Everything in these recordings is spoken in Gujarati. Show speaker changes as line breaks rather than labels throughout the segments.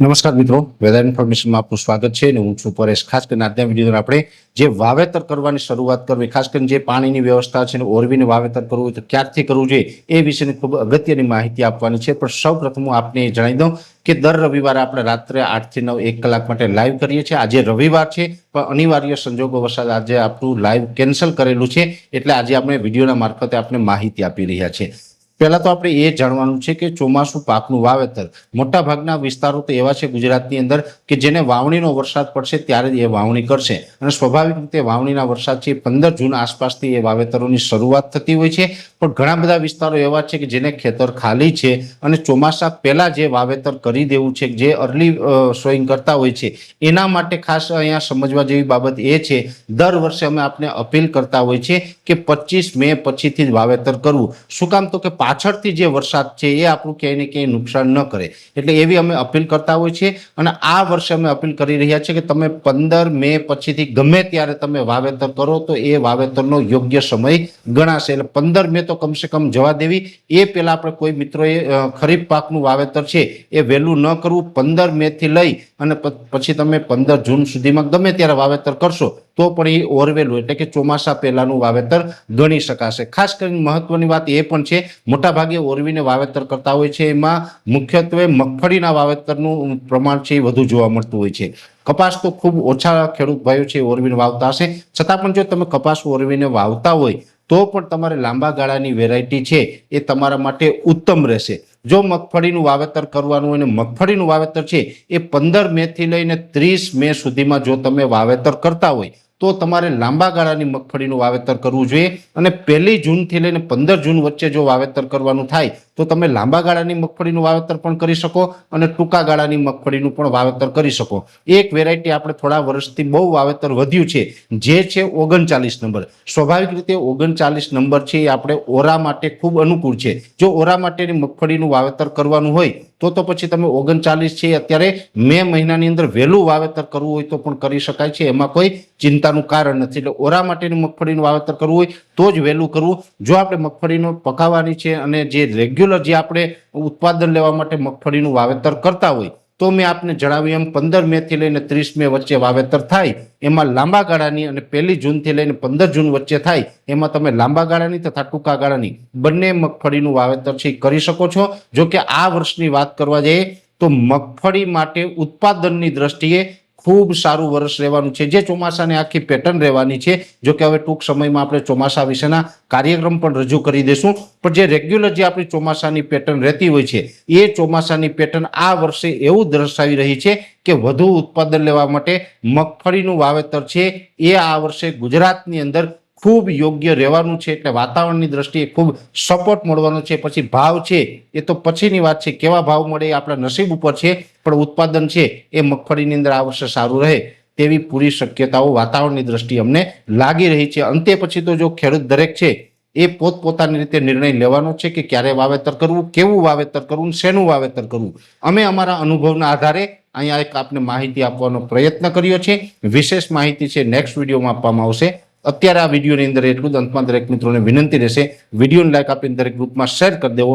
નમસ્કાર મિત્રો, વેધર ઇન્ફોર્મેશનમાં આપનું સ્વાગત છે અને હું છું પરેશ। ખાસ કરીને આજના વિડીયોમાં આપણે જે વાવેતર કરવાની શરૂઆત કરવી, ખાસ કરીને જે પાણીની વ્યવસ્થા છે અને ઓરવીને વાવેતર કરવું હોય તો ક્યારથી કરવું જોઈએ એ વિશેની ખૂબ અગત્યની માહિતી આપવાની છે। પણ સૌપ્રથમ હું આપને જણાવી દઉં કે દર રવિવારે આપણે રાત્રે 8 થી 9 1 કલાક માટે લાઈવ કરીએ છીએ। આજે રવિવાર છે પણ અનિવાર્ય સંજોગો વસાત આજે આપણું લાઈવ કેન્સલ કરેલું છે, એટલે આજે આપણે વિડીયોના મારફતે આપણે માહિતી આપી રહ્યા છીએ। પહેલા તો આપણે એ જાણવાનું છે કે ચોમાસું પાકનું વાવેતર મોટા ભાગના વિસ્તારો તો એવા છે ગુજરાતની અંદર કે જેને વાવણીનો વરસાદ પડશે ત્યારે જ એ વાવણી કરશે અને સ્વાભાવિક રીતે વાવણીના વરસાદ છે 15 જૂન આસપાસથી એ વાવેતરોની શરૂઆત થતી હોય છે। પણ ઘણા બધા વિસ્તારો એવા છે કે જેને ખેતર ખાલી છે અને ચોમાસા પહેલા જે વાવેતર કરી દેવું છે, જે અર્લી સોઈંગ કરતા હોય છે, એના માટે ખાસ અહીંયા સમજવા જેવી બાબત એ છે, દર વર્ષે અમે આપને અપીલ કરતા હોય છે કે 25 મે પછીથી જ વાવેતર કરવું। શું કામ? તો કે પાછળથી જે વરસાદ છે એ આપણું ક્યાંય ને ક્યાંય નુકસાન ન કરે, એટલે એવી અમે અપીલ કરતા હોય છે। અને આ વર્ષે અમે અપીલ કરી રહ્યા છીએ કે તમે 15 મે પછીથી ગમે ત્યારે તમે વાવેતર કરો તો એ વાવેતરનો યોગ્ય સમય ગણાશે। એટલે 15 મે તો કમસે કમ જવા દેવી, એ પહેલા આપણે કોઈ મિત્રોએ ખરીફ પાકનું વાવેતર છે એ વહેલું ન કરવું। 15 મે થી લઈ અને પછી તમે 15 જૂન સુધીમાં ગમે ત્યારે વાવેતર કરશો તો પણ એ ઓરવેલું એટલે કે ચોમાસા પહેલાનું વાવેતર ગણી શકાશે। ખાસ કરીને મહત્વની વાત એ પણ છે, મોટાભાગે ઓરવીને વાવેતર કરતા હોય છે એમાં મુખ્યત્વે મગફળીના વાવેતરનું પ્રમાણ છે એ વધુ જોવા મળતું હોય છે। કપાસ તો ખૂબ ઓછા ખેડૂત ભાઈઓ છે ઓરવીને વાવતા હશે, છતાં પણ જો તમે કપાસ ઓરવીને વાવતા હોય તો પણ તમારે લાંબા ગાળાની વેરાયટી છે એ તમારા માટે ઉત્તમ રહેશે। જો મગફળીનું વાવેતર કરવાનું હોય અને મગફળીનું વાવેતર છે એ 15 મે થી લઈને 30 મે સુધીમાં જો તમે વાવેતર કરતા હોય તો તમારે લાંબા ગાળાની મગફળીનું વાવેતર કરવું જોઈએ અને 1 જૂનથી લઈને 15 જૂન વચ્ચે જો વાવેતર કરવાનું થાય તો તમે લાંબા ગાળાની મગફળીનું વાવેતર પણ કરી શકો અને ટૂંકા ગાળાની મગફળીનું પણ વાવેતર કરી શકો। એક વેરાયટી આપણે થોડા વર્ષથી બહુ વાવેતર વધ્યું છે, જે છે 39 નંબર। સ્વાભાવિક રીતે 39 નંબર છે એ આપણે ઓરા માટે ખૂબ અનુકૂળ છે। જો ઓરા માટેની મગફળીનું વાવેતર કરવાનું હોય તો પછી તમે 39 છે અત્યારે મે મહિનાની અંદર વહેલું વાવેતર કરવું હોય તો પણ કરી શકાય છે, એમાં કોઈ ચિંતાનું કારણ નથી। એટલે ઓરા માટેની મગફળીનું વાવેતર કરવું હોય તો જ વહેલું કરવું। જો આપણે મગફળીનો પકાવવાની છે અને જે રેગ્યુલર જે આપણે ઉત્પાદન લેવા માટે મગફળીનું વાવેતર કરતા હોય તો મેં આપને જણાવ્યું એમ 15 મે થી લઈને 30 મે વચ્ચે વાવેતર થાય એમાં લાંબા ગાળાની અને 1 જૂનથી લઈને 15 જૂન વચ્ચે થાય એમાં તમે લાંબા ગાળાની તથા ટૂંકા ગાળાની બંને મગફળીનું વાવેતર છે કરી શકો છો। જો કે આ વર્ષની વાત કરવા જઈએ તો મગફળી માટે ઉત્પાદનની દ્રષ્ટિએ ખૂબ સારું વર્ષ રહેવાનું છે, જે ચોમાસાની આખી પેટર્ન રહેવાની છે। જો કે હવે ટૂંક સમયમાં આપણે ચોમાસા વિશેના કાર્યક્રમ પણ રજૂ કરી દઈશું, પણ જે રેગ્યુલર જે આપણી ચોમાસાની પેટર્ન રહેતી હોય છે એ ચોમાસાની પેટર્ન આ વર્ષે એવું દર્શાવી રહી છે કે વધુ ઉત્પાદન લેવા માટે મગફળીનું વાવેતર છે એ આ વર્ષે ગુજરાતની અંદર ખૂબ યોગ્ય રહેવાનું છે। એટલે વાતાવરણની દ્રષ્ટિએ ખૂબ સપોર્ટ મળવાનો છે। પછી ભાવ છે એ તો પછીની વાત છે, કેવા ભાવ મળે એ આપણા નસીબ ઉપર છે, પણ ઉત્પાદન છે એ મગફળીની અંદર આ વર્ષે સારું રહે તેવી પૂરી શક્યતાઓ વાતાવરણની દ્રષ્ટિએ અમને લાગી રહી છે। અંતે પછી તો જો ખેડૂત દરેક છે એ પોતપોતાની રીતે નિર્ણય લેવાનો છે કે ક્યારે વાવેતર કરવું, કેવું વાવેતર કરવું, શેનું વાવેતર કરવું। અમે અમારા અનુભવના આધારે અહીંયા એક આપને માહિતી આપવાનો પ્રયત્ન કર્યો છે। વિશેષ માહિતી છે નેક્સ્ટ વિડીયોમાં આપવામાં આવશે। અત્યારે આ વિડીયોની અંદર એટલું જ। અંતમાં દરેક મિત્રોને વિનંતી રહેશે વિડીયોને લાઈક આપીને દરેક ગ્રુપમાં શેર કરી દેવો।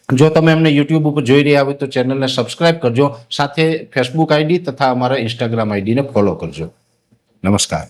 જો તમે અમને યુટ્યુબ ઉપર જોઈ રહ્યા હોય તો ચેનલને સબસ્ક્રાઇબ કરજો, સાથે ફેસબુક આઈડી તથા અમારા ઇન્સ્ટાગ્રામ આઈડીને ફોલો કરજો। નમસ્કાર।